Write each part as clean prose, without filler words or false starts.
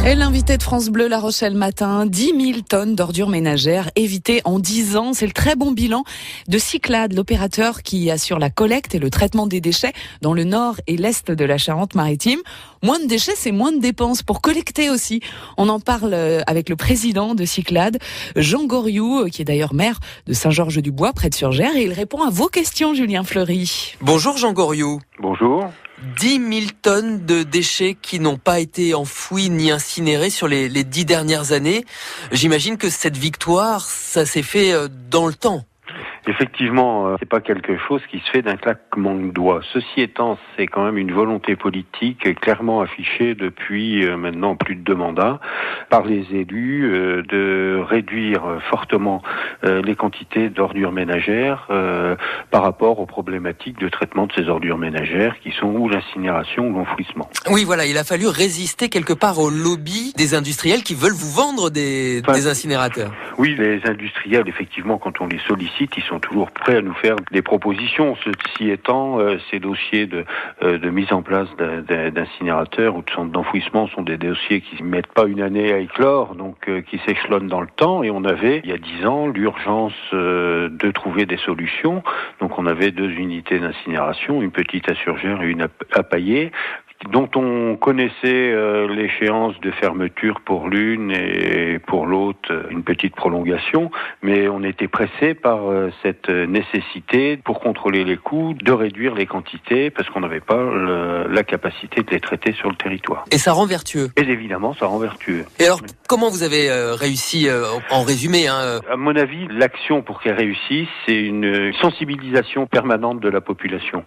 Et l'invité de France Bleu La Rochelle matin, 10 000 tonnes d'ordures ménagères évitées en 10 ans. C'est le très bon bilan de Cyclades, l'opérateur qui assure la collecte et le traitement des déchets dans le nord et l'est de la Charente-Maritime. Moins de déchets, c'est moins de dépenses pour collecter aussi. On en parle avec le président de Cyclades, Jean Goriou, qui est d'ailleurs maire de Saint-Georges-du-Bois, près de Surgères, et il répond à vos questions, Julien Fleury. Bonjour Jean Goriou. Bonjour. 10 000 tonnes de déchets qui n'ont pas été enfouis ni incinérés sur les 10 dernières années. J'imagine que cette victoire, ça s'est fait dans le temps. Effectivement, c'est pas quelque chose qui se fait d'un claquement de doigts. Ceci étant, c'est quand même une volonté politique clairement affichée depuis maintenant plus de 2 mandats par les élus de réduire fortement les quantités d'ordures ménagères par rapport aux problématiques de traitement de ces ordures ménagères qui sont ou l'incinération ou l'enfouissement. Oui, voilà, il a fallu résister quelque part au lobby des industriels qui veulent vous vendre des incinérateurs. Oui, les industriels, effectivement, quand on les sollicite, ils sont toujours prêts à nous faire des propositions. Ceci étant, ces dossiers de mise en place d'incinérateurs ou de centres d'enfouissement sont des dossiers qui ne mettent pas une année à éclore, donc qui s'échelonnent dans le temps. Et on avait, il y a 10 ans, l'urgence de trouver des solutions. Donc on avait 2 unités d'incinération, une petite à Surgères et une à Paillé, dont on connaissait l'échéance de fermeture pour l'une et pour l'autre une petite prolongation, mais on était pressé par cette nécessité, pour contrôler les coûts, de réduire les quantités parce qu'on n'avait pas la capacité de les traiter sur le territoire. Et ça rend vertueux. Et évidemment, ça rend vertueux. Et alors, comment vous avez réussi, en résumé À mon avis, l'action pour qu'elle réussisse, c'est une sensibilisation permanente de la population.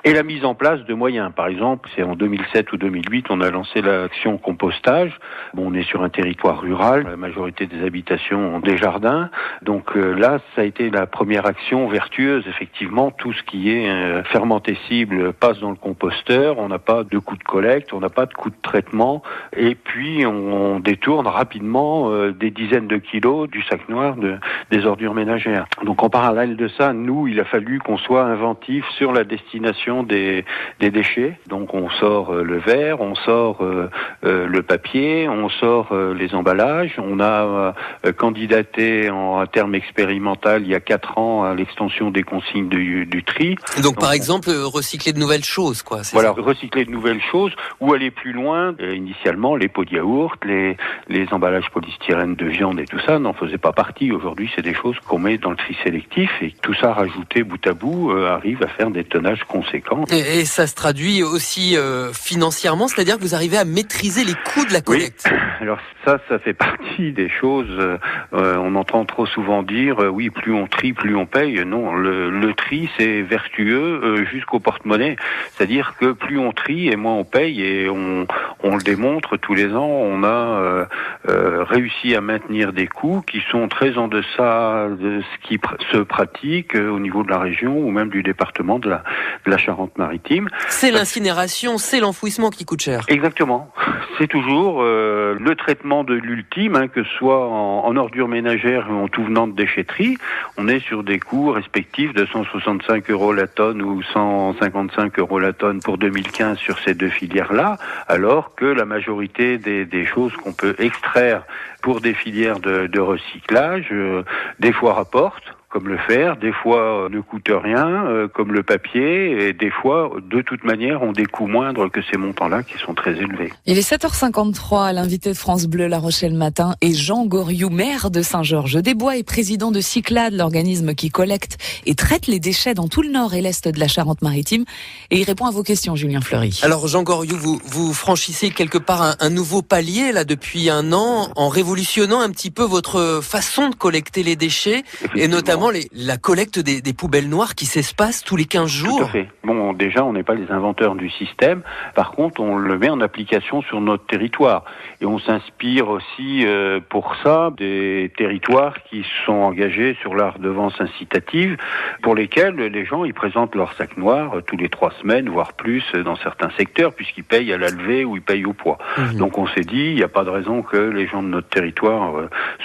Et la mise en place de moyens. Par exemple, c'est en 2007 ou 2008, on a lancé l'action compostage. Bon, on est sur un territoire rural, la majorité des habitations ont des jardins. Donc là, ça a été la première action vertueuse. Effectivement, tout ce qui est fermentescible passe dans le composteur. On n'a pas de coût de collecte, on n'a pas de coût de traitement. Et puis, on détourne rapidement des dizaines de kilos du sac noir des ordures ménagères. Donc en parallèle de ça, nous, il a fallu qu'on soit inventif sur la destination des déchets. Donc on sort le verre, on sort le papier, on sort les emballages. On a candidaté à terme expérimental il y a 4 ans à l'extension des consignes du tri. Donc par exemple, recycler de nouvelles choses, quoi. Voilà, recycler de nouvelles choses ou aller plus loin. Initialement, les pots de yaourt, les emballages polystyrène de viande et tout ça n'en faisaient pas partie. Aujourd'hui, c'est des choses qu'on met dans le tri sélectif et tout ça rajouté bout à bout arrive à faire des tonnages conséquents. Et ça se traduit aussi financièrement, c'est-à-dire que vous arrivez à maîtriser les coûts de la collecte. Oui. Alors ça fait partie des choses, on entend trop souvent dire, oui, plus on trie, plus on paye. Non, le tri, c'est vertueux jusqu'au porte-monnaie. C'est-à-dire que plus on trie et moins on paye, et on le démontre tous les ans, on a réussi à maintenir des coûts qui sont très en deçà de ce qui se pratique au niveau de la région ou même du département de la Charente-Maritime. C'est l'incinération, c'est l'enfouissement qui coûte cher. Exactement. C'est toujours le traitement de l'ultime, que ce soit en ordures ménagères ou en tout venant de déchetterie. On est sur des coûts respectifs de 165 € la tonne ou 155 € la tonne pour 2015 sur ces 2 filières-là, alors que la majorité des choses qu'on peut extraire pour des filières de recyclage, des fois rapportent, comme le fer, des fois ne coûte rien, comme le papier, et des fois, de toute manière, ont des coûts moindres que ces montants-là qui sont très élevés. Il est 7h53, l'invité de France Bleu La Rochelle matin est Jean Goriou, maire de Saint-Georges-des-Bois et président de Cyclades, l'organisme qui collecte et traite les déchets dans tout le nord et l'est de la Charente-Maritime. Et il répond à vos questions, Julien Fleury. Alors Jean Goriou, vous franchissez quelque part un nouveau palier là depuis 1 an en révolutionnant un petit peu votre façon de collecter les déchets et notamment la collecte des poubelles noires qui s'espacent tous les 15 jours. Tout à fait. Bon, déjà, on n'est pas les inventeurs du système. Par contre, on le met en application sur notre territoire. Et on s'inspire aussi pour ça des territoires qui sont engagés sur la redevance incitative, pour lesquels les gens ils présentent leur sac noir tous les 3 semaines, voire plus dans certains secteurs, puisqu'ils payent à la levée ou ils payent au poids. Donc on s'est dit, il n'y a pas de raison que les gens de notre territoire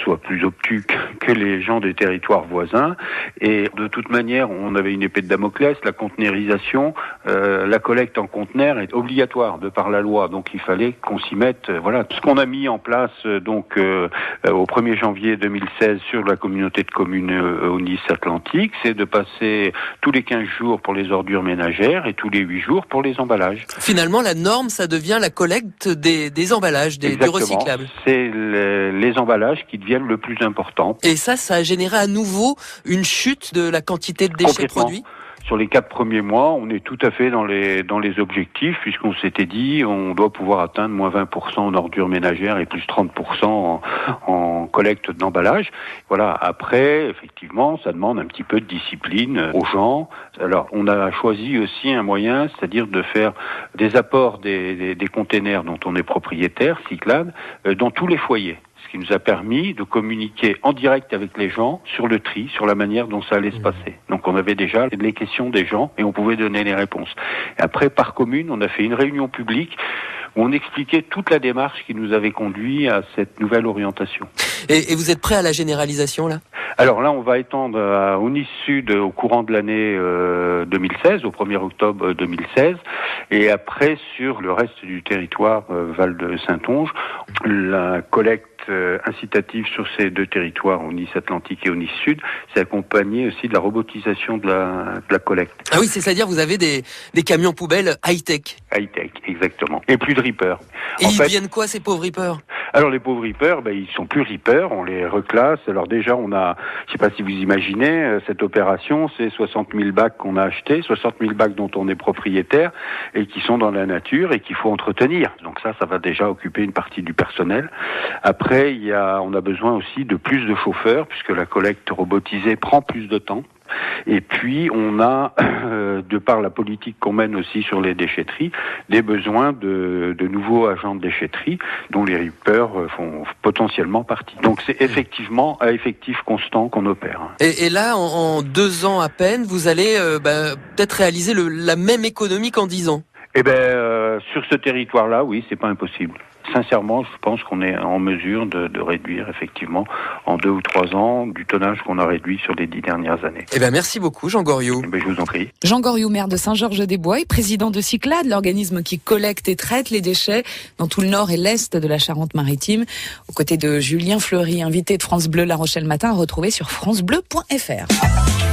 soient plus obtus que les gens des territoires voisins. matin. Et de toute manière, on avait une épée de Damoclès, la conteneurisation, la collecte en conteneur est obligatoire de par la loi. Donc il fallait qu'on s'y mette. Voilà, ce qu'on a mis en place donc au 1er janvier 2016 sur la communauté de communes au Nice Atlantique, c'est de passer tous les 15 jours pour les ordures ménagères et tous les 8 jours pour les emballages. Finalement, la norme, ça devient la collecte des emballages, du recyclable. C'est les emballages qui deviennent le plus important. Et ça a généré à nouveau une chute de la quantité de déchets produits. Sur les 4 premiers mois, on est tout à fait dans les objectifs, puisqu'on s'était dit on doit pouvoir atteindre moins 20% en ordures ménagères et plus 30% en collecte d'emballage. Voilà. Après, effectivement, ça demande un petit peu de discipline aux gens. Alors, on a choisi aussi un moyen, c'est-à-dire de faire des apports des containers dont on est propriétaire, Cyclades, dans tous les foyers. Ce qui nous a permis de communiquer en direct avec les gens sur le tri, sur la manière dont ça allait se passer. Donc on avait déjà les questions des gens et on pouvait donner les réponses. Et après, par commune, on a fait une réunion publique où on expliquait toute la démarche qui nous avait conduit à cette nouvelle orientation. Et vous êtes prêt à la généralisation là ? Alors là, on va étendre au Nice Sud au courant de l'année 2016, au 1er octobre 2016, et après sur le reste du territoire Val de Saintonge, la collecte incitative sur ces 2 territoires, au Nice Atlantique et au Nice Sud, c'est accompagné aussi de la robotisation de la collecte. Ah oui, c'est-à-dire vous avez des camions poubelles high-tech. High-tech, exactement. Et plus de rippers. Et ils viennent quoi, ces pauvres rippers ? Alors les pauvres rippers, ils sont plus rippers, on les reclasse. Alors déjà, on a, je sais pas si vous imaginez, cette opération, c'est 60 000 bacs qu'on a achetés, 60 000 bacs dont on est propriétaire et qui sont dans la nature et qu'il faut entretenir. Donc ça va déjà occuper une partie du personnel. Après, on a besoin aussi de plus de chauffeurs puisque la collecte robotisée prend plus de temps. Et puis, on a, de par la politique qu'on mène aussi sur les déchetteries, des besoins de nouveaux agents de déchetterie dont les rippers font potentiellement partie. Donc, c'est effectivement à effectif constant qu'on opère. Et là, en 2 ans à peine, vous allez peut-être réaliser la même économie qu'en 10 ans. Sur ce territoire-là, oui, c'est pas impossible. Sincèrement, je pense qu'on est en mesure de réduire effectivement en 2 ou 3 ans du tonnage qu'on a réduit sur les 10 dernières années. Merci beaucoup, Jean Goriot. Je vous en prie. Jean Goriot, maire de Saint-Georges-des-Bois et président de Cyclades, l'organisme qui collecte et traite les déchets dans tout le nord et l'est de la Charente-Maritime. Aux côtés de Julien Fleury, invité de France Bleu La Rochelle Matin, à retrouver sur francebleu.fr.